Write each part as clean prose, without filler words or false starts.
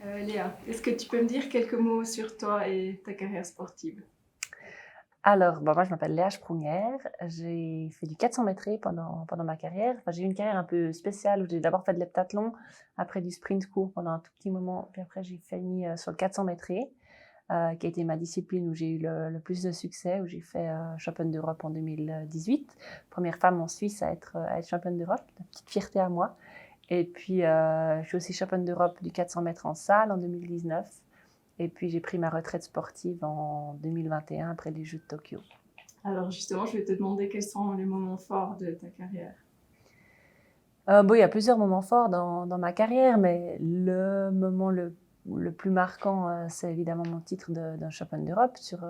Léa, est-ce que tu peux me dire quelques mots sur toi et ta carrière sportive? Alors, bah, moi, je m'appelle Léa Sprunger. J'ai fait du 400 mètres pendant ma carrière. Enfin, j'ai eu une carrière un peu spéciale où j'ai d'abord fait de l'heptathlon, après du sprint court pendant un tout petit moment, puis après j'ai fini sur le 400 mètres, qui a été ma discipline où j'ai eu le plus de succès, où j'ai fait championne d'Europe en 2018. Première femme en Suisse à être championne d'Europe, une petite fierté à moi. Et puis, je suis aussi championne d'Europe du 400 mètres en salle en 2019. Et puis, j'ai pris ma retraite sportive en 2021 après les Jeux de Tokyo. Alors justement, je vais te demander quels sont les moments forts de ta carrière. Bon, il y a plusieurs moments forts dans ma carrière, mais le moment le plus marquant, c'est évidemment mon titre d'un championne d'Europe sur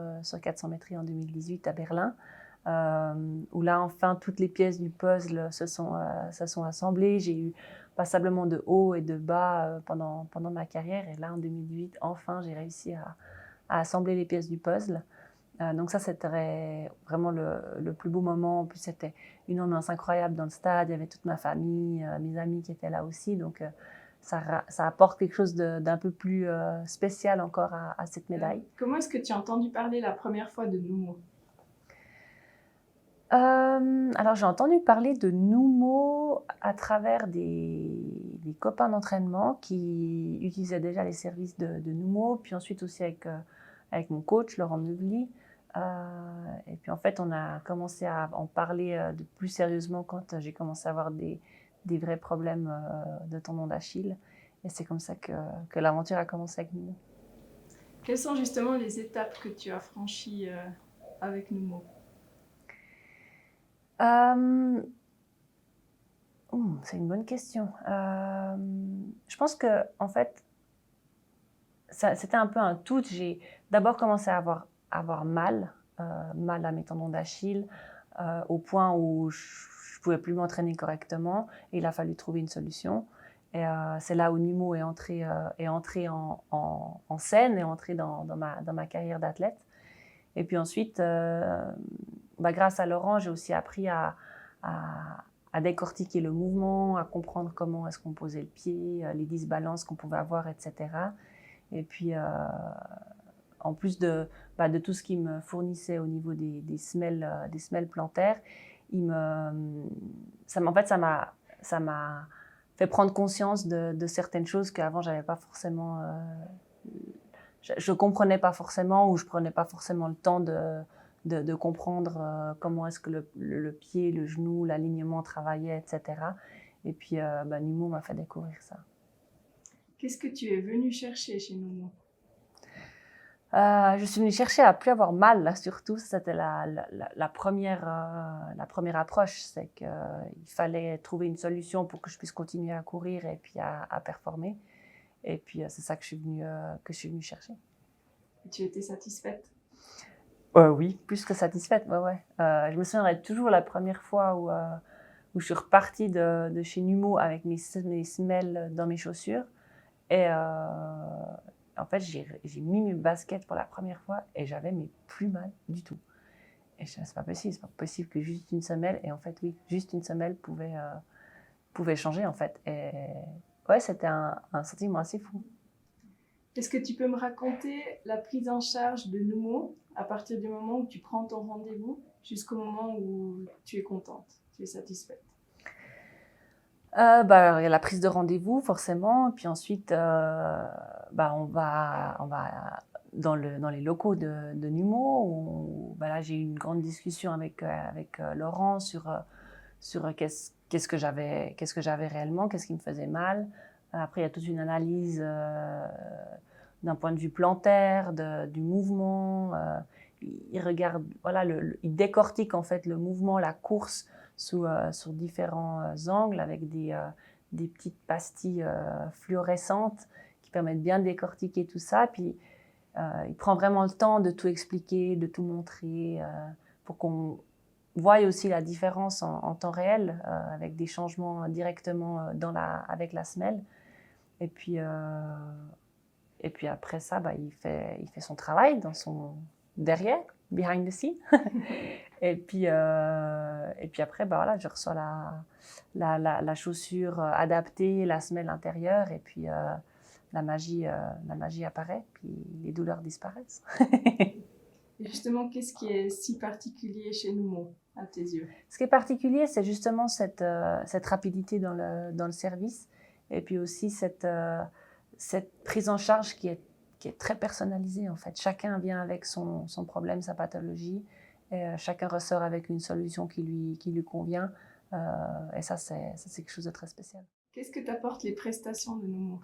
400 mètres en 2018 à Berlin, où là, enfin, toutes les pièces du puzzle se sont assemblées. J'ai eu passablement de hauts et de bas pendant ma carrière. Et là, en 2018, enfin, j'ai réussi à assembler les pièces du puzzle. Donc ça, c'était vraiment le plus beau moment. En plus, c'était une ambiance incroyable dans le stade. Il y avait toute ma famille, mes amis qui étaient là aussi. Donc ça apporte quelque chose d'un peu plus spécial encore à cette médaille. Comment est-ce que tu as entendu parler la première fois de Numo? Alors j'ai entendu parler de Numo à travers des copains d'entraînement qui utilisaient déjà les services de Numo, puis ensuite aussi avec mon coach Laurent Mugli. Et puis en fait, on a commencé à en parler de plus sérieusement quand j'ai commencé à avoir des vrais problèmes de tendon d'Achille. Et c'est comme ça que l'aventure a commencé avec Numo. Quelles sont justement les étapes que tu as franchies avec Numo? Euh, c'est une bonne question. Je pense que en fait, c'était un peu un tout. J'ai d'abord commencé à avoir mal à mes tendons d'Achille, au point où je ne pouvais plus m'entraîner correctement. Et il a fallu trouver une solution. Et c'est là où Numo est entré en scène, est entré dans ma carrière d'athlète. Et puis ensuite, grâce à Laurent, j'ai aussi appris à décortiquer le mouvement, à comprendre comment est-ce qu'on posait le pied, les disbalances qu'on pouvait avoir, etc. Et puis, en plus de tout ce qu'il me fournissait au niveau des semelles plantaires, en fait, ça m'a fait prendre conscience de certaines choses qu'avant, j'avais pas forcément, je comprenais pas forcément, ou je prenais pas forcément le temps de comprendre comment est-ce que le pied, le genou, l'alignement travaillait, etc. Et puis, Numo m'a fait découvrir ça. Qu'est-ce que tu es venu chercher chez Numo? Je suis venue chercher à plus avoir mal, là, surtout. C'était la première approche. C'est qu'il fallait trouver une solution pour que je puisse continuer à courir et puis à performer. Et puis, c'est ça que je suis venue chercher. Et tu étais satisfaite? Oui, plus que satisfaite, ouais, ouais. Je me souviendrai toujours la première fois où je suis repartie de chez Numo avec mes semelles dans mes chaussures. Et en fait, j'ai mis mes baskets pour la première fois et j'avais mais plus mal du tout. Et je me c'est pas possible que juste une semelle. Et en fait, oui, juste une semelle pouvait changer en fait. Et ouais, c'était un sentiment assez fou. Est-ce que tu peux me raconter la prise en charge de Numo à partir du moment où tu prends ton rendez-vous jusqu'au moment où tu es contente, tu es satisfaite? Alors, il y a la prise de rendez-vous forcément, puis ensuite, on va dans les locaux de Numo. Là, j'ai eu une grande discussion avec Laurent sur qu'est-ce que j'avais réellement, qu'est-ce qui me faisait mal. Après, il y a toute une analyse d'un point de vue plantaire, du mouvement. Il regarde, voilà, il décortique en fait le mouvement, la course sur différents angles avec des petites pastilles fluorescentes qui permettent bien de décortiquer tout ça. Puis il prend vraiment le temps de tout expliquer, de tout montrer pour qu'on voit aussi la différence en temps réel avec des changements directement avec la semelle. Et puis, et puis après ça, il fait son travail dans son derrière, behind the scene. Et puis après, voilà, je reçois la chaussure adaptée, la semelle intérieure. Et puis la magie apparaît, puis les douleurs disparaissent. Et justement, qu'est-ce qui est si particulier chez Numo, à tes yeux? Ce qui est particulier, c'est justement cette rapidité dans le service, et puis aussi cette prise en charge qui est très personnalisée, en fait. Chacun vient avec son problème, sa pathologie, et chacun ressort avec une solution qui lui convient. Et ça, c'est quelque chose de très spécial. Qu'est-ce que t'apportent les prestations de Numo?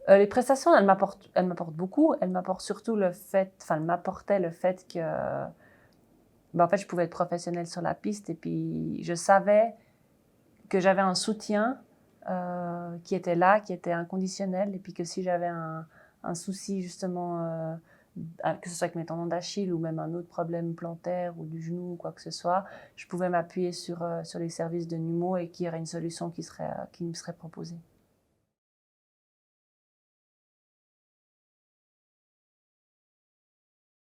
Les prestations, elles m'apportent beaucoup. Elles m'apportent surtout elles m'apportaient le fait que, en fait, je pouvais être professionnelle sur la piste, et puis je savais que j'avais un soutien qui était là, qui était inconditionnel, et puis que si j'avais un souci justement, que ce soit avec mes tendons d'Achille ou même un autre problème plantaire ou du genou ou quoi que ce soit, je pouvais m'appuyer sur les services de Numo et qu'il y aurait une solution qui me serait proposée.